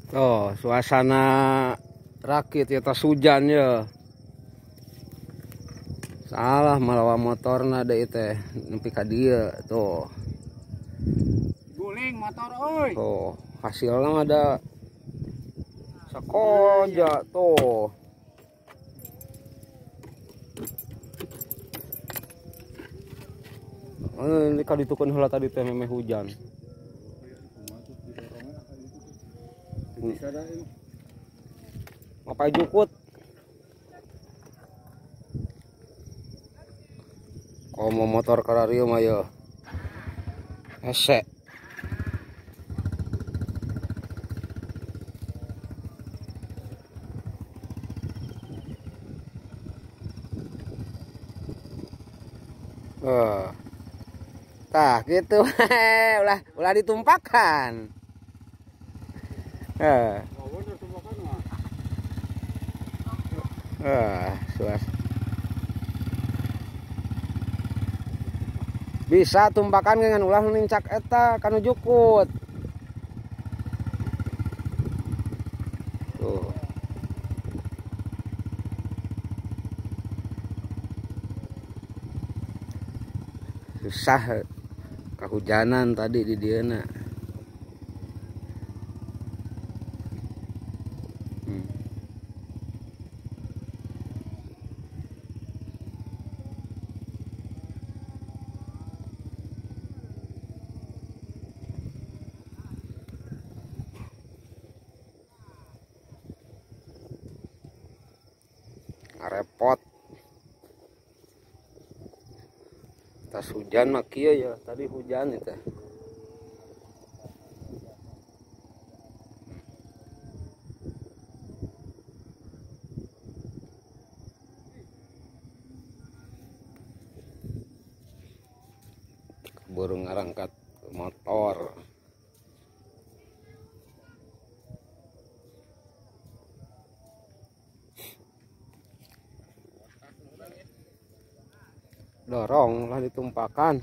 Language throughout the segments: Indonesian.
Oh, suasana rakit ya tas hujan ya. Salah malawa motorna deh teh nepi ka dieu tuh. Guling motor euy. Tuh, hasilnya ada sakoja tuh. Ini kali tukun heula tadi teh memeh hujan. Ngapain jukut? Komo motor kararium ayo. Hese. Oh. Tah gitu. ulah ditumpahkan. Suas. Bisa tumpakan dengan ulah nincak eta kanu jukut. Tuh. Susah kehujanan tadi di dieu. Repot. Tas hujan mah kieu ya, tadi hujan itu. Burung ngarangkat motor. Dorong lah ditumpahkan.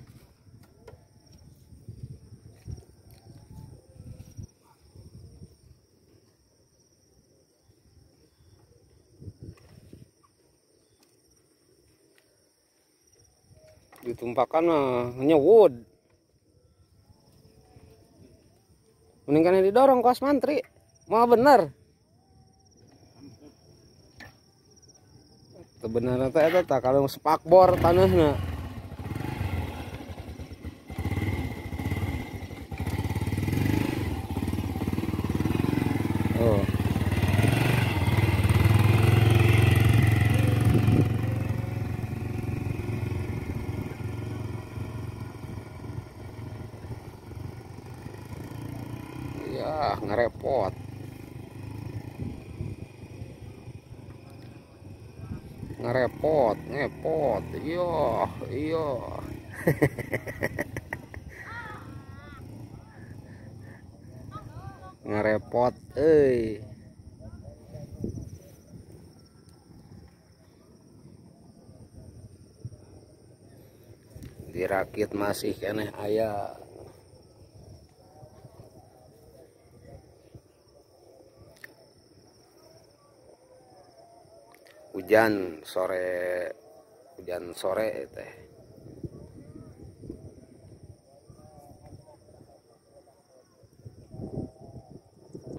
Ditumpahkan mah nyewud. Mendingan didorong kos mantri. Mau bener. Sebenarnya teh eta kalau spakbor tanahna. Oh. Ya, ngerepot. Ngepot. Iya. Ngerepot euy. Dirakit masih keneh aya. Hujan sore teh.